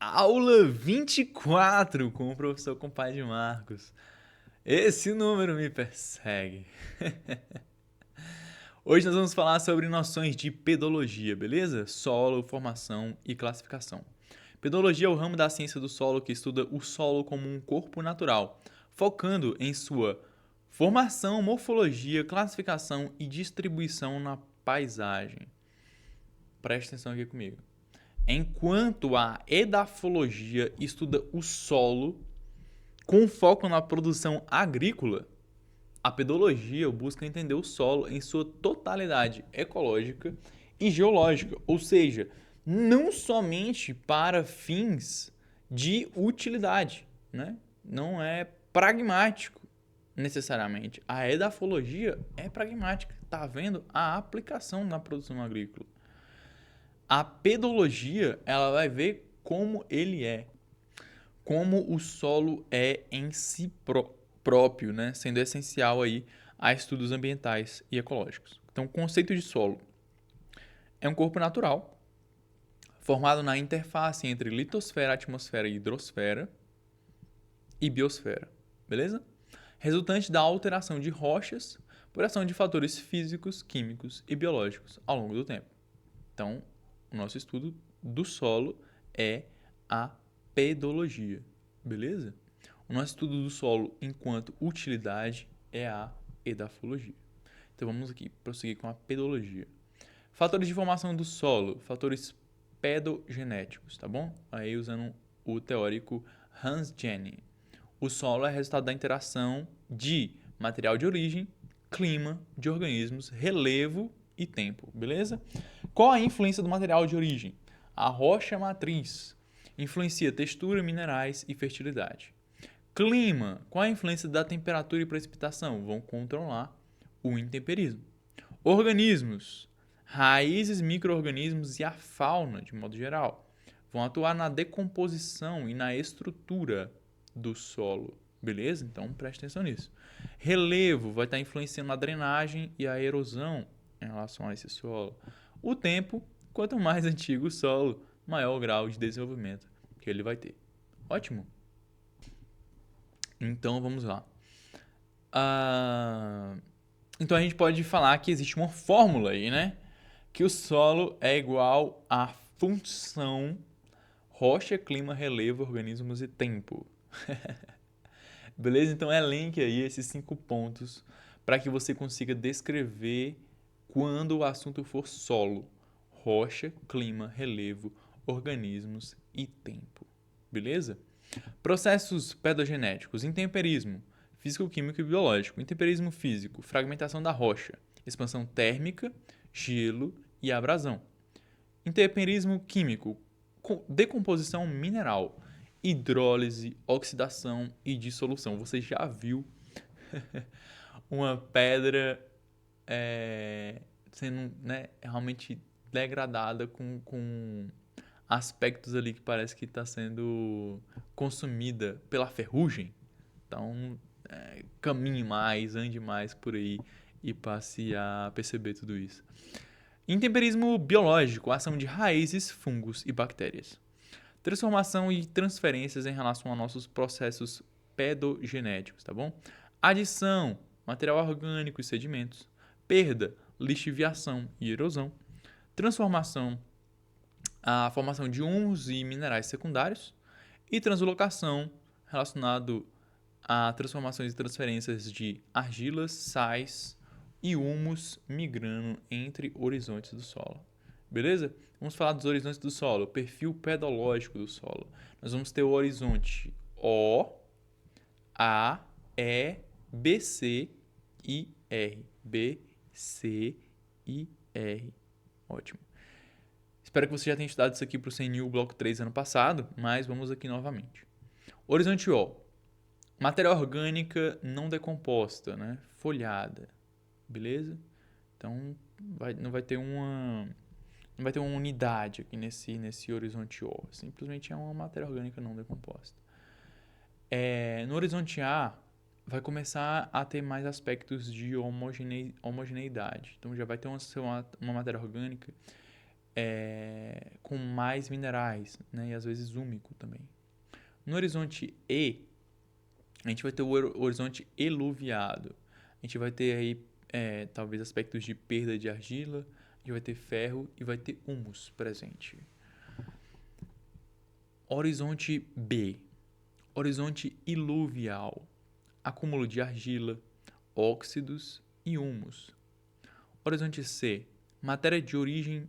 Aula 24 com o professor Compadre Marcos. Esse número me persegue. Hoje nós vamos falar sobre noções de pedologia, beleza? Solo, formação e classificação. Pedologia é o ramo da ciência do solo que estuda o solo como um corpo natural, focando em sua formação, morfologia, classificação e distribuição na paisagem. Preste atenção aqui comigo. Enquanto a edafologia estuda o solo com foco na produção agrícola, a pedologia busca entender o solo em sua totalidade ecológica e geológica, ou seja, não somente para fins de utilidade, né? Não é pragmático necessariamente. A edafologia é pragmática, está vendo a aplicação na produção agrícola. A pedologia, ela vai ver como ele é, como o solo é em si próprio, né? Sendo essencial aí a estudos ambientais e ecológicos. Então, o conceito de solo é um corpo natural formado na interface entre litosfera, atmosfera e hidrosfera e biosfera, beleza? Resultante da alteração de rochas por ação de fatores físicos, químicos e biológicos ao longo do tempo. Então, o nosso estudo do solo é a pedologia, beleza? O nosso estudo do solo enquanto utilidade é a edafologia. Então vamos aqui prosseguir com a pedologia. Fatores de formação do solo, fatores pedogenéticos, tá bom? Aí usando o teórico Hans Jenny. O solo é resultado da interação de material de origem, clima de organismos, relevo e tempo, beleza? Qual a influência do material de origem? A rocha matriz influencia textura, minerais e fertilidade. Clima, qual a influência da temperatura e precipitação? Vão controlar o intemperismo. Organismos, raízes, micro-organismos e a fauna, de modo geral, vão atuar na decomposição e na estrutura do solo, beleza? Então preste atenção nisso. Relevo vai estar influenciando a drenagem e a erosão em relação a esse solo. O tempo, quanto mais antigo o solo, maior o grau de desenvolvimento que ele vai ter. Ótimo? Então vamos lá. Então a gente pode falar que existe uma fórmula aí, né? Que o solo é igual à função rocha, clima, relevo, organismos e tempo. Beleza? Então elenque aí esses 5 pontos para que você consiga descrever quando o assunto for solo, rocha, clima, relevo, organismos e tempo. Beleza? Processos pedogenéticos, intemperismo, físico-químico e biológico. Intemperismo físico, fragmentação da rocha, expansão térmica, gelo e abrasão. Intemperismo químico, decomposição mineral, hidrólise, oxidação e dissolução. Você já viu uma pedra sendo, né, realmente degradada com aspectos ali que parece que está sendo consumida pela ferrugem. Então, caminhe mais, ande mais por aí e passe a perceber tudo isso. Intemperismo biológico, ação de raízes, fungos e bactérias. Transformação e transferências em relação a nossos processos pedogenéticos, tá bom? Adição, material orgânico e sedimentos. Perda, lixiviação e erosão. Transformação, a formação de humus e minerais secundários. E translocação, relacionado a transformações e transferências de argilas, sais e humus migrando entre horizontes do solo. Beleza? Vamos falar dos horizontes do solo, perfil pedológico do solo. Nós vamos ter o horizonte O, A, E, B, C e R. B, C e R. Ótimo. Espero que você já tenha estudado isso aqui para o CNU Bloco 3 ano passado, mas vamos aqui novamente. Horizonte O. Matéria orgânica não decomposta, né? Folhada. Beleza? Então, não vai ter uma unidade aqui nesse horizonte O. Simplesmente é uma matéria orgânica não decomposta. No horizonte A, vai começar a ter mais aspectos de homogeneidade. Então, já vai ter uma matéria orgânica com mais minerais, né? E às vezes úmico também. No horizonte E, a gente vai ter o horizonte eluviado. A gente vai ter aí, talvez, aspectos de perda de argila, a gente vai ter ferro e vai ter humus presente. Horizonte B, horizonte iluvial, acúmulo de argila, óxidos e humus. Horizonte C, matéria de origem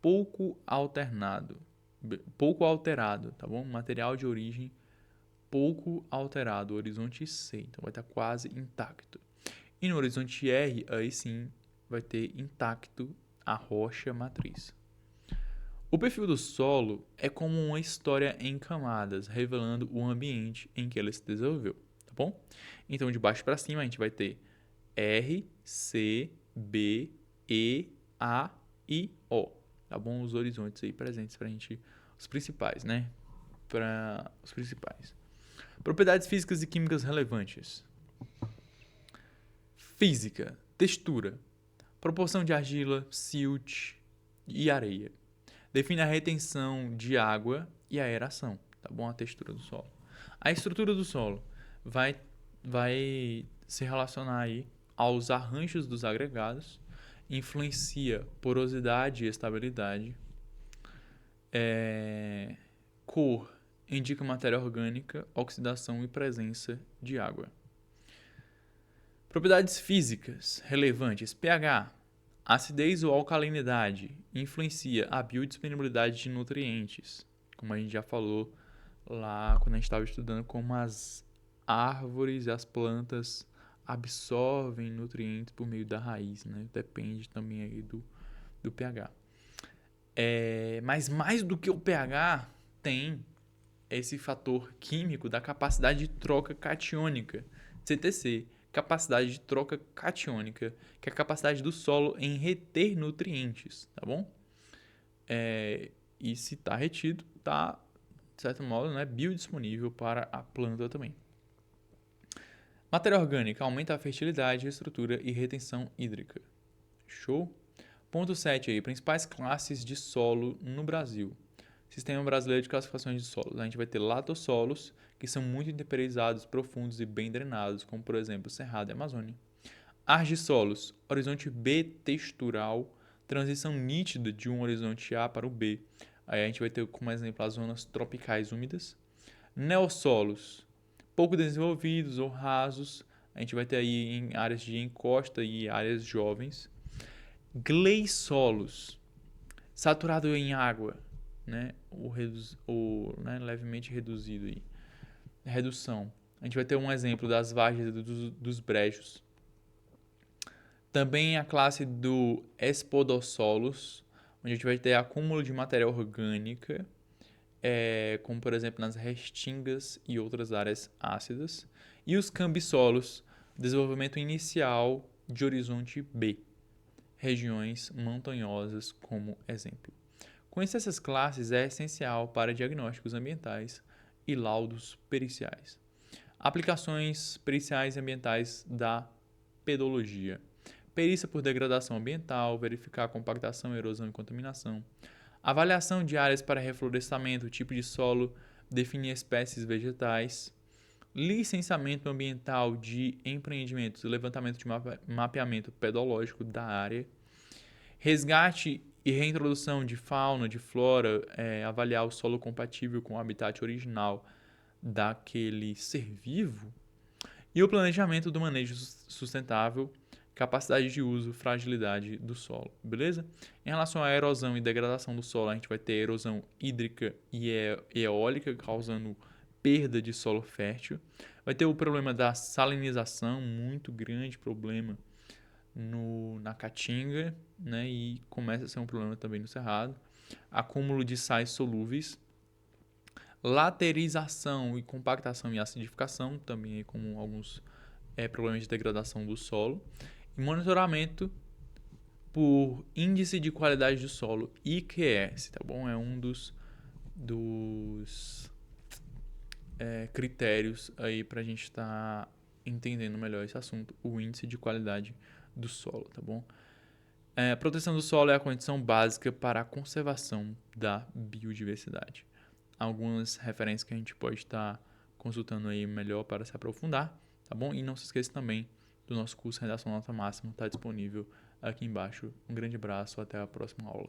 pouco alterado, tá bom? Material de origem pouco alterado, horizonte C, então vai estar quase intacto. E no horizonte R, aí sim, vai ter intacto a rocha matriz. O perfil do solo é como uma história em camadas, revelando o ambiente em que ele se desenvolveu, tá bom? Então, de baixo para cima, a gente vai ter R, C, B, E, A e O, tá bom? Os horizontes aí presentes pra gente, os principais, né? Para os principais. Propriedades físicas e químicas relevantes. Física, textura, proporção de argila, silt e areia. Define a retenção de água e a aeração, tá bom? A textura do solo. A estrutura do solo vai se relacionar aí aos arranjos dos agregados, influencia porosidade e estabilidade. Cor indica matéria orgânica, oxidação e presença de água. Propriedades físicas relevantes: pH, acidez ou alcalinidade, influencia a biodisponibilidade de nutrientes, como a gente já falou lá quando a gente estava estudando como as árvores e as plantas absorvem nutrientes por meio da raiz, né? Depende também aí do pH. Mas mais do que o pH, tem esse fator químico da capacidade de troca catiônica, CTC, capacidade de troca catiônica, que é a capacidade do solo em reter nutrientes, tá bom? E se está retido, está, de certo modo, né, biodisponível para a planta também. Matéria orgânica aumenta a fertilidade, estrutura e retenção hídrica. Show? Ponto 7 aí, principais classes de solo no Brasil. Sistema Brasileiro de Classificações de Solos. A gente vai ter latossolos, que são muito intemperizados, profundos e bem drenados, como por exemplo Cerrado e Amazônia. Argissolos, horizonte B textural, transição nítida de um horizonte A para o B. Aí a gente vai ter como exemplo as zonas tropicais úmidas. Neossolos, pouco desenvolvidos ou rasos. A gente vai ter aí em áreas de encosta e áreas jovens. Gleisolos, saturado em água, né? Né, levemente reduzido aí. Redução. A gente vai ter um exemplo das várzeas dos brejos. Também a classe do espodossolos, onde a gente vai ter acúmulo de matéria orgânica, como por exemplo nas restingas e outras áreas ácidas. E os cambissolos, desenvolvimento inicial de horizonte B, regiões montanhosas como exemplo. Conhecer essas classes é essencial para diagnósticos ambientais e laudos periciais. Aplicações periciais e ambientais da pedologia. Perícia por degradação ambiental, verificar a compactação, erosão e contaminação. Avaliação de áreas para reflorestamento, tipo de solo, definir espécies vegetais. Licenciamento ambiental de empreendimentos, levantamento de mapeamento pedológico da área. Resgate e reintrodução de fauna, de flora, avaliar o solo compatível com o habitat original daquele ser vivo. E o planejamento do manejo sustentável, capacidade de uso, fragilidade do solo, beleza? Em relação à erosão e degradação do solo, a gente vai ter erosão hídrica e eólica, causando perda de solo fértil. Vai ter o problema da salinização, muito grande problema na Caatinga, né? E começa a ser um problema também no Cerrado. Acúmulo de sais solúveis. Laterização e compactação e acidificação, também como alguns problemas de degradação do solo. E monitoramento por índice de qualidade do solo, IQS, tá bom? É um dos critérios aí para a gente estar entendendo melhor esse assunto, o índice de qualidade do solo, tá bom? A proteção do solo é a condição básica para a conservação da biodiversidade. Algumas referências que a gente pode estar consultando aí melhor para se aprofundar, tá bom? E não se esqueça também do nosso curso Redação Nota Máxima, está disponível aqui embaixo. Um grande abraço, até a próxima aula.